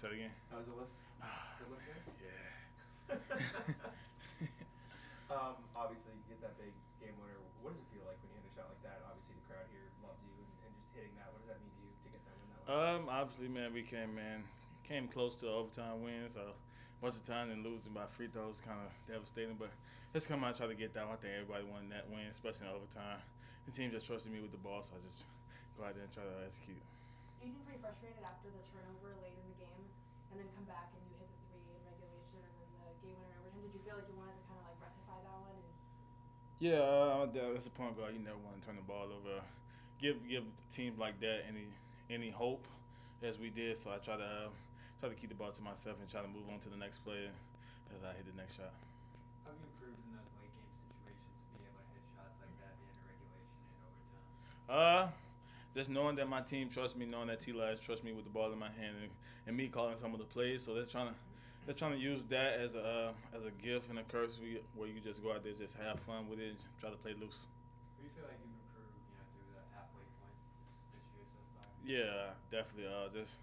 Say it again. How was the lift? Good lift there? Yeah. Obviously, you get that big game winner. What does it feel like when you hit a shot like that? Obviously, the crowd here loves you, and just hitting that. What does that mean to you to get that win that way? Obviously, man, came close to overtime wins. So most of the time, and losing by free throws kind of devastating. But just come out and try to get that one. I think everybody wanted that win, especially in overtime. The team just trusted me with the ball, so I just go out there and try to execute. You seem pretty frustrated after the turnover late in the game, and then come back and you hit the three in regulation, and then the game winner in overtime. Did you feel like you wanted to kind of like rectify that one? And Yeah, that's a point guard. You never want to turn the ball over. Give teams like that any hope, as we did. So I try to keep the ball to myself and try to move on to the next play as I hit the next shot. How have you improved in those late game situations to be able to hit shots like that at the end of regulation and overtime? Uh, just knowing that my team trusts me, knowing that T-Lives trusts me with the ball in my hand, and me calling some of the plays. So they're trying to use that as a gift and a curse where you just go out there, just have fun with it, and try to play loose. What do you feel like you've improved, through that halfway point this year so far? Yeah, definitely. Just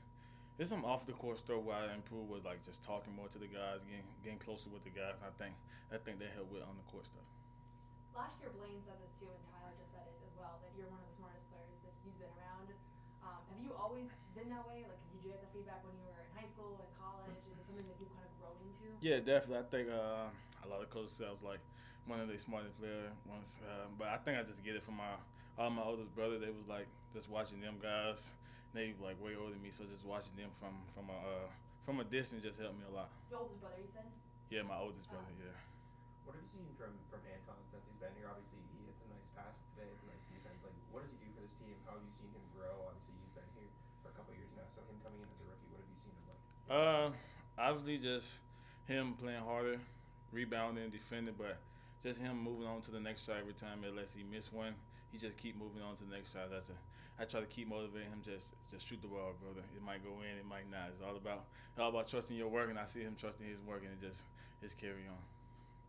there's some off the court stuff where I improved with like just talking more to the guys, getting closer with the guys. I think they help with on the court stuff. last year, Blaine said this too, and Tyler just said it as well, that you're one of the smartest players that he's been around. Have you always been that way? Like, did you get the feedback when you were in high school and college? Is it something that you've kind of grown into? Yeah, definitely. I think a lot of coaches said I was like one of the smartest players once, but I think I just get it from my oldest brother. They was like just watching them guys. They like way older than me, so just watching them from a distance just helped me a lot. Your oldest brother, you said? Yeah, my oldest brother. Yeah. What have you seen from Anton since he's been here? Obviously, he hits a nice pass today. It's a nice defense. Like, what does he do for this team? How have you seen him grow? Obviously, you've been here for a couple of years now. So him coming in as a rookie, what have you seen him like? Obviously just him playing harder, rebounding, defending, but just him moving on to the next shot every time unless he miss one. He just keep moving on to the next shot. I try to keep motivating him. Just shoot the ball, brother. It might go in, it might not. It's all about trusting your work, and I see him trusting his work, and it just carry on.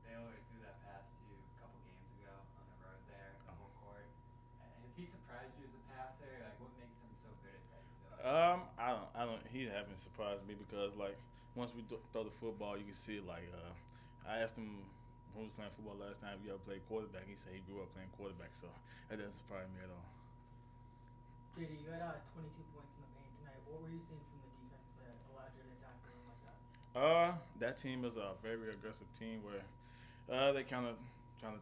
Baylor threw that pass to you a couple games ago on the road there, the full court. Has he surprised you as a passer? Like, what makes him so good at that? You feel like? I don't. He haven't surprised me because like once we throw the football, you can see it. Like I asked him when he was playing football last time, if you ever played quarterback. He said he grew up playing quarterback, so that doesn't surprise me at all. JD, you had 22 points in the paint tonight. What were you seeing from the defense that allowed you to attack the room like that? That team is a very aggressive team where they kind of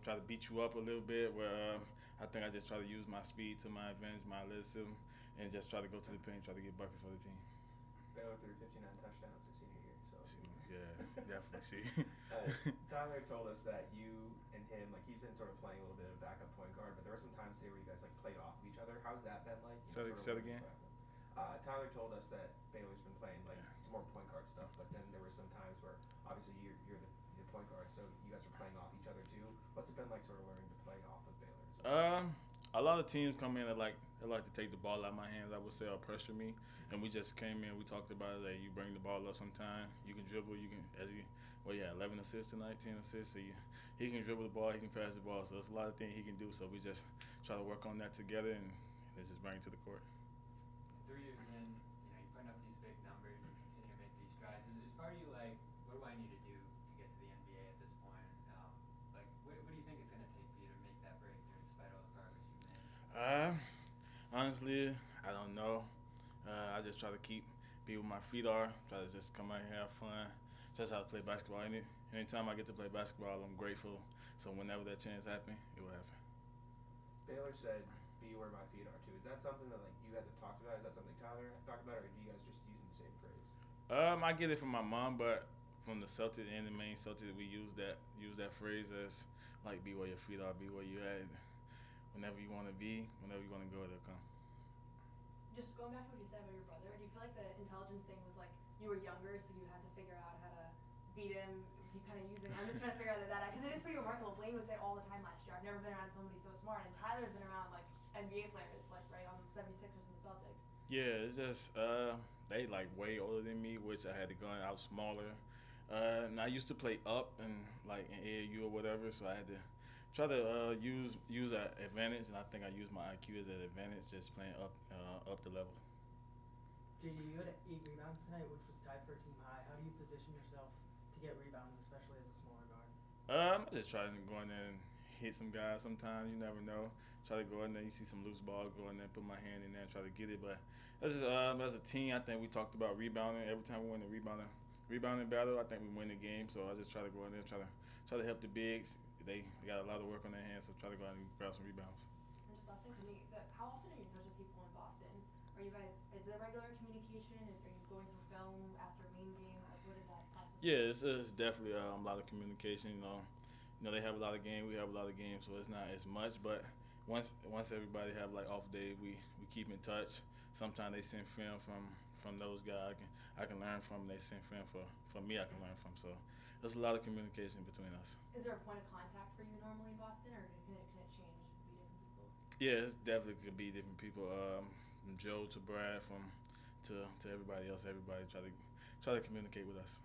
try to beat you up a little bit. Where I think I just try to use my speed to my advantage, my athleticism, and just try to go to the paint, try to get buckets for the team. Baylor threw 59 touchdowns his senior year. So Yeah, definitely. See. Tyler told us that you and him, like he's been sort of playing a little bit of backup point guard, but there were some times today where you guys like played off of each other. How's that been like? Say it again. Tyler told us that Baylor's been playing like some more point guard stuff, but then there were some times where obviously you're the point guard, so you guys are playing off each other too. What's it been like sort of learning to play off of Baylor as well? A lot of teams come in that like they like to take the ball out of my hands. I would say or pressure me, and we just came in. We talked about it. That you bring the ball up sometime. You can dribble. You can 11 assists tonight, 10 assists. So he can dribble the ball. He can pass the ball. So there's a lot of things he can do. So we just try to work on that together and just bring it to the court. 3 years in, you're putting up these big numbers, you continue to make these strides. Is part of you like, what do I need to do to get to the NBA at this point? What do you think it's going to take for you to make that breakthrough despite all the progress you've made? Honestly, I don't know. I just try to be where my feet are. Try to just come out here, have fun. Just how to play basketball. Anytime I get to play basketball, I'm grateful. So whenever that chance happens, it will happen. Baylor said, "Be where my feet are too." Is that something that like you guys have talked about? Is that something Tyler talked about, or do you guys just using the same phrase? I get it from my mom, but from the Celtics and the Maine Celtics, we use that phrase as like be where your feet are, be where you at. Whenever you want to be, whenever you want to go, they'll come. Just going back to what you said about your brother, do you feel like the intelligence thing was like you were younger, so you had to figure out how to beat him? You kind of using. I'm just trying to figure out that because it is pretty remarkable. Blaine would say all the time last year, "I've never been around somebody so smart," and Tyler's been around like NBA players, like right on the 76ers and the Celtics. Yeah, it's just they like way older than me, which I had to go. I was smaller, and I used to play up and like in AAU or whatever, so I had to try to use that advantage, and I think I used my IQ as an advantage, just playing up the level. JD, you had 8 rebounds tonight, which was tied for a team high. How do you position yourself to get rebounds, especially as a smaller guard? I just try to go in there and hit some guys. Sometimes you never know. Try to go in there. You see some loose ball, go in there, put my hand in there, and try to get it. But as a team, I think we talked about rebounding. Every time we win the rebounding battle, I think we win the game. So I just try to go in there, try to help the bigs. They got a lot of work on their hands, so try to go out and grab some rebounds. And just last thing for me, how often are you in touch with people in Boston? Are you guys, is there regular communication? Are you going through film after main games? Like, what is that process? Yeah, it's definitely a lot of communication. They have a lot of games. We have a lot of games, so it's not as much. But once everybody have like off day, we keep in touch. Sometimes they send film from those guys. I can learn from. They send film from me. I can learn from. So there's a lot of communication between us. Is there a point of contact for you normally in Boston, or can it change, be different people? Yeah, it's definitely could be different people. From Joe to Brad, to everybody else. Everybody try to communicate with us.